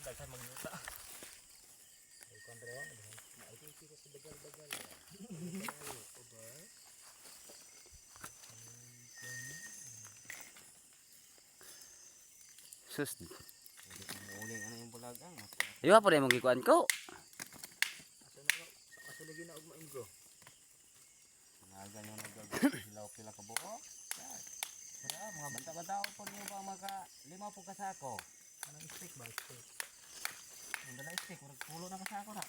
daghan magluta. Ay kondro, ay kiki sa dagal-dagal. Sus. Uling ano yung bulagang. Iyo pa rin mong gikuan ko. Asa lagi na ugma bro. Nagan yung nagagalaw pila ka buo. Sara mga banta-banta po niyo ba maka 5 po kasako. Anong stick ba stick? Ang dala stick, pulo na kasako na.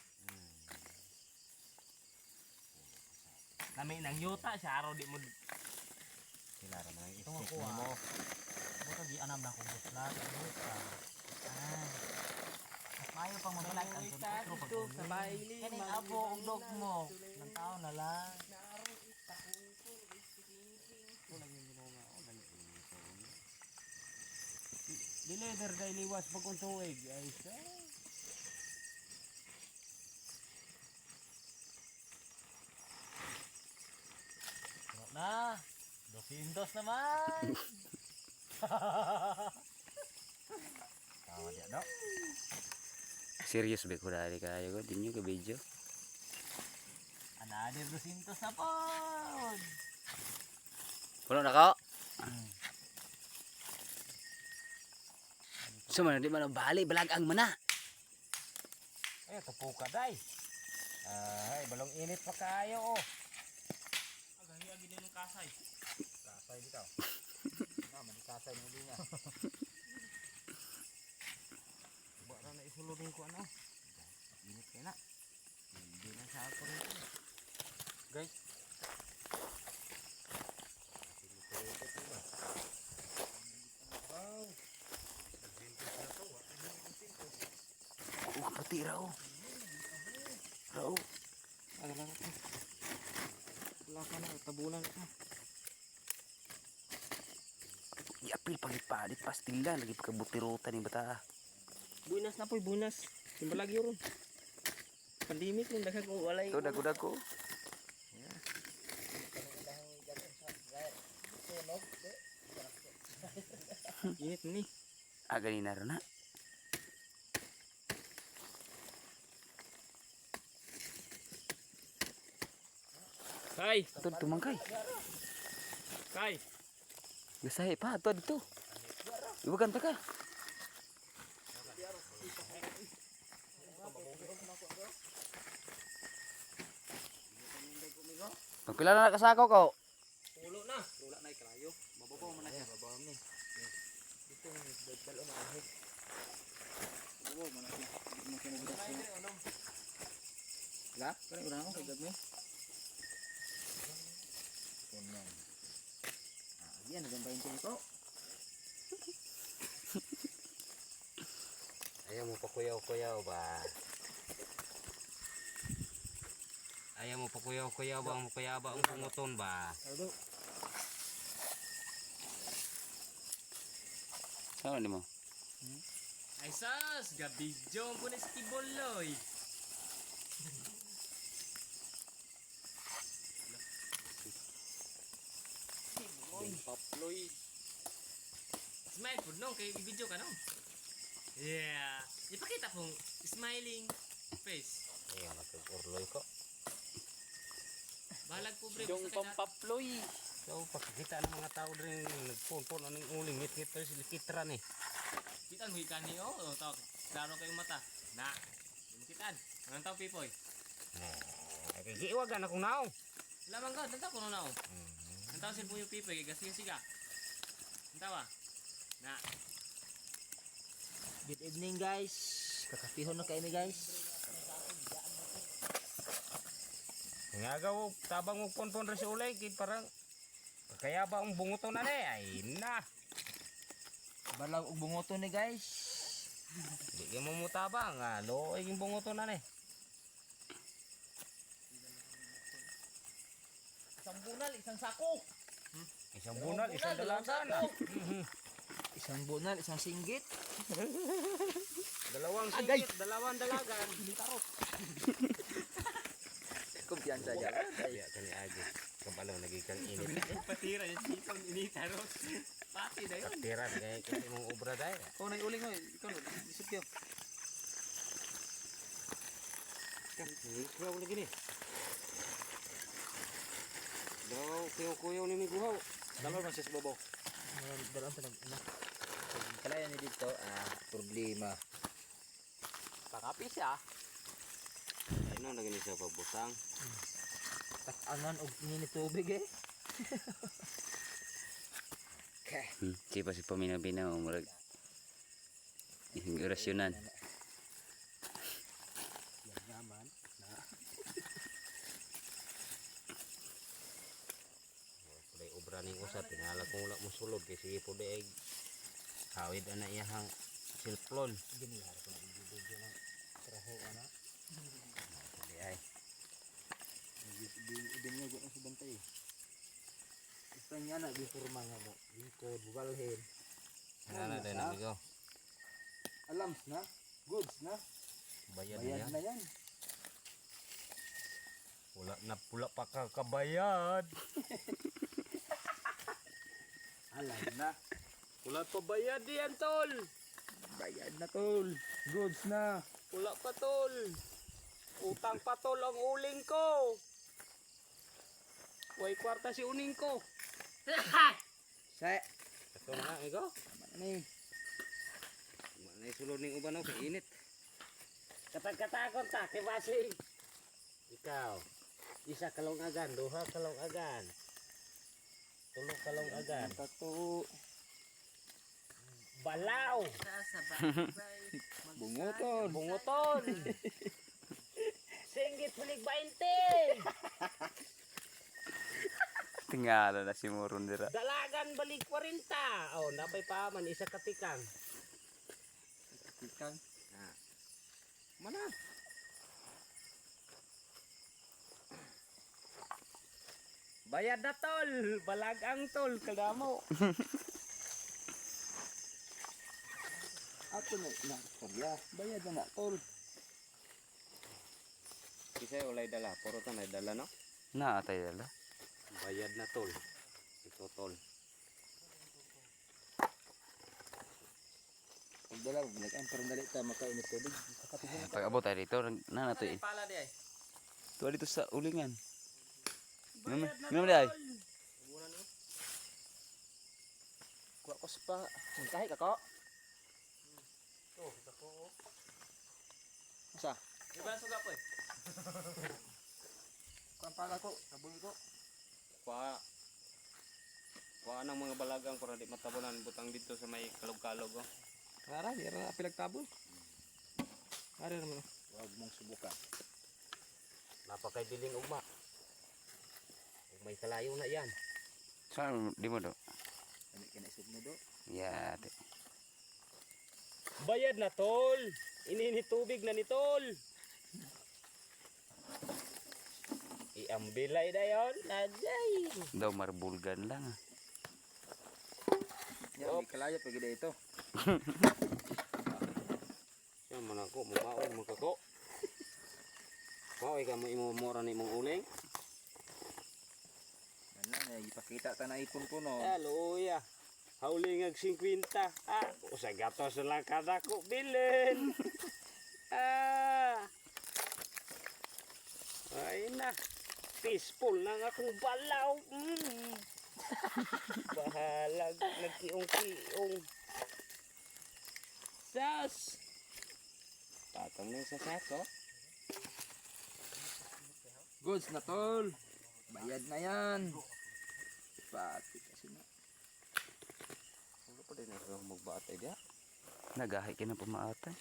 Kami nang yuta siya araw di mo. Sila ra man stick mo. Mo to gi anam na ko butlat. Mas mayo pang mo like ang tutro pag sa baili. Kaning abo og dog mo. Nang tao na lang. Deliver day liwas pag untuig ay sa. Na. 200 naman. Tawa dia dok. Serius ba ko dali kayo ko dinyo ka video. Another 200 na po. Puno na ko. Sumana di man bali balagang mana. Ay tupuka day. Ay balong init pa kayo oh. Agay-agi din ng kasay. Kasay bitaw. Na man kasay ng linya. Bara na isulubin ko ano. Init kay na. Hindi na sa ako rin. Guys. Wow. Pati raw. Raw. Ay lang. Wala ka na tabunan ka. Yapil palit-palit pastila lagi pagkabutirutan ni bata. Buinas na po'y buinas. Simbalag yun. Pandemic yung daghang kung walay. Ito dago ko. Init ni. Agani na ron na. Kay, Ito tumangkay. kay. Gasahe pa ato dito. Iwagan ta ka. Pagpila na kasako ko. Pulo na. Wala na ikrayo. Mababaw mo na siya. Mababaw ni. Dito ni dagdalo na ahit. Mababaw mo na siya. Mo siya nabudas siya. La, kani ura ko kagad mo. Kuno. Yan nagambayin ko. Ayaw mo pa kuyaw-kuyaw ba? Ayaw mo pa kuyaw-kuyaw ba? Ang kuyaba ang punguton ba? Ano ni mo? Ay sas, gabidyo ang punis kiboloy. Paploy. Smile po nung, kay video ka nung. Yeah. Ipakita pong smiling face. Ayan, nag-urloy ko. Balag po bre. Yung basta kay pampaploy. So, pagkikita ng mga tao rin nagpon-pon anong uling ngit-ngit tayo sila kitran eh. Kitaan mo ikan niyo. O, tawag. Klaro kayong mata. Na. Hindi mo kitaan. Anong tao pipoy? Ay, giiwagan akong naong. Lamang ka. Tanta ko na o. Ang tao silpo yung pipoy. Gasi-gasi ka. Ang tawa. Na. Good evening guys. Kakapihon na kayo guys. Ngagaw, tabang mo pon-pon rin si ulay. Parang kaya ba ang bunguton na ay na. Balaw og bunguton ni guys. Di ka mo mutabang nga. Looy yung bunguton na ni. Isang bunal, isang sako. Isang bunal, isang dalagan. Isang bunal, isang singgit. Dalawang singit, dalawang dalagan. Kumpiyansa dyan. Kaya kani agi. Kabalo nagikang init. Patira yung sipang initaro. Pati na yun. Tira kaya kasi mong obra dai. Oh, nang uling mo. Ikaw, isip yun. Kuyaw lagi ni. Daw kuyaw ni miguhaw. Dalaw na siya sa babaw. Dalam tanong ina. Kalaya ni dito, problema. Pakapi siya. Ano lagi ni siya pabutang? Tak-anan og ninit tubig eh. Di pa si paminaw-binaw. Murag. Yung irasyonan. Yaman na. Kulay obra ning usa tingala kung wala mo sulod kay sige po daig. Hawid ana iyahang silplon. Ginihar ko na video ng traho ana. Di ay. Ibin nga gud sa bantay. Isa niya na giporma nga mo. Lingkod, bubalhin. Ana din amigo. Alams na, goods na. Bayad Bayad na na yan. yan. Pula pa ka kabayad. Alam na. Wala pa bayad yan tol. Bayad na tol. Goods na. Wala pa tol. Utang pa tol ang uling ko. Way kwarta si uning ko. Sa. Ito na amigo. Ano ni? Manay sulod ning uban kay init. Katag-katakon ta, kay Basing. Ikaw. Isa kalong agan, duha kalong agan. Tulo kalong agan. Tato. Balaw. Bunguton. Bunguton. Singgit hulig 20. Tingala na si Moron dira. Dalagan balik 40. Oh, napay pa man isa katikang. Tikang. Mana? Bayad na tol, balag ang tol, kadamo. Ato na karya. Bayad na tol. Kisay walay dala, puro tanay dala no. Naatay dala. Bayad na tol. Ito tol. Pag dala, bulag ang parang dali ta makainit tubig. Kakapigyan Pag abot tayo dito, na nato eh. Pala di ay. Tuwa dito sa ulingan. Minum day. kuha ko sa pa. Kahit ako. Oh, dako. Asa? Di ba suga po eh? Kuha pala ko. Kabuhi ko. Kuha ng mga balagang para di matabunan butang dito sa may kalog-kalog oh. Rara, di rara pilag tabol. Rara naman. Huwag mong subukan. Napakay diling ugma. Ug may kalayo na yan. Saan di mo do? Kani kinaisip mo do. Ya, di. Bayad na tol. Inini tubig na ni tol. Iambilay na yun. Najay. Daw marbulgan lang. Yan, may kalaya pag ito. Yan man ako, mumaon mo kako. Mao ikaw mo imumura ni mong uling. Ano, ipakita ta na ipon ko no. Haloya. Hauling ag 50. Usa gatos lang kada ko bilin. Ay na. Peaceful lang akong balaw. Bahalag nagkiong-kiong. Sas. Patong na sa sako. Goods na tol. Bayad na yan. Pati kasi na. Ano pa din ako magbatay dia? Nagahay ka na pumaatay.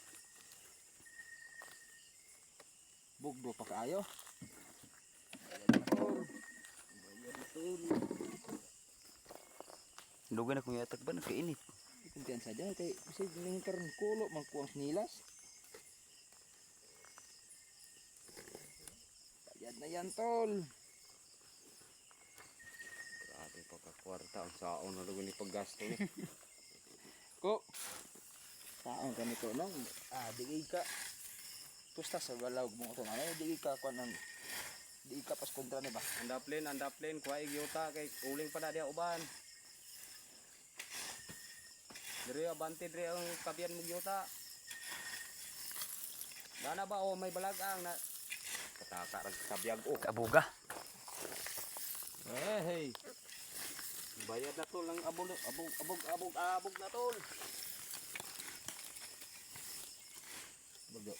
Bugdo pa kaayo. Bayad na tol. Bayad na tol. Lugan akong yatak ba? Nagkainit. Ikuntihan saja. Kaya kasi yung karoon kulo. Magkuang snilas. Bayad na yan tol. Grabe pagkakwarta. Ang saon na lugo ni paggasto ni. Ko. Taong kami ko nang. Digay ka. Pusta sa balawag mo ito. Digay ka kwa nang. Digay ka pas kontra ni ba? Andaplin. Kuha igyota kay uling pa na dia uban. Diri abante diri ang kabiyan mo gyota. Dana ba o may balagang na Pataka rag kabiyag o. Kabuga. Hey. Bayad na tol ang abog na tol. Bago.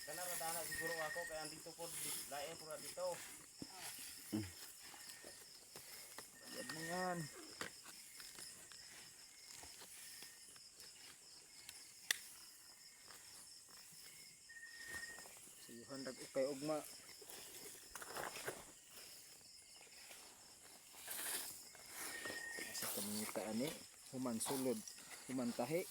Kana ra dana siguro ako kay andito po lae pura dito. Yan na yan. Siyuhan dag ukay ugma. Sa kamingita ani, human sulod, human tahi.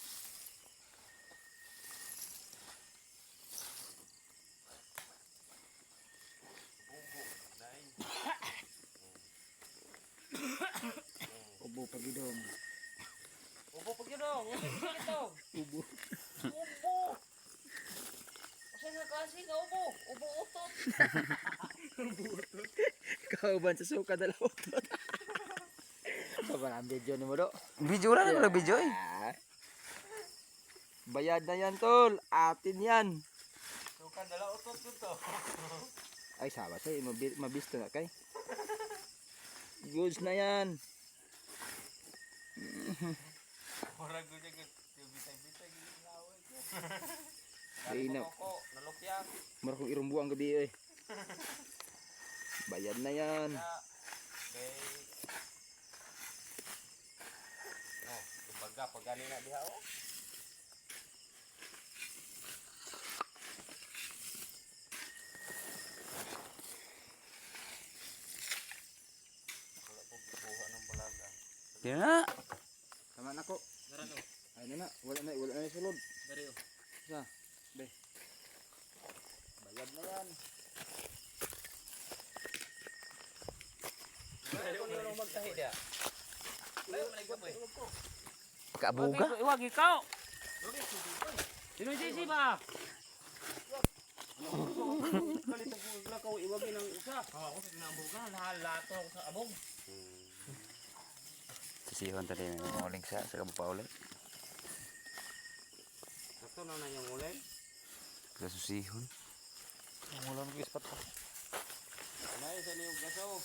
Ubo pagidong. Ubo pag yun dong. Ito. Ubo. Ubo. Kasi nga kasi ka ubo. Ubo utot. Kauban sa suka dalaw utot. Paano ang video ni mo do? Video na lang video eh. Ah. Bayad na yan tol. Atin yan. Suka dala utot dito. Ay sawa sa'yo. Mabisto na kay. Goods na yan. Murag ko niya bitay-bitay gini laway ko. Ay na. Ko nalupyak. Mara kong irumbu ang gabi eh. Bayad na yan. Kay no, kumbaga pag gani na diha oh. Wala po kuha ng balaga. Yan na. Tama na ko. Narano. Ay na. Wala na sulod. Dari oh. Sa. Be. Bayad na yan. Dari ko niyo magtahi dia. Layo man igwa boy. Kabuga. Iwag ikaw. Okay, subi boy. Sino si ba? Kalit ko lakaw iwagin ang usa. Ako sa ginabuga, lahat-lato ako sa abog. Sisihon tadi ng uling sa kabupa ulit. Sakto na yung ulay. Kasusihon. Ang ulan ng ispat pa. Nay sa niyong gaso.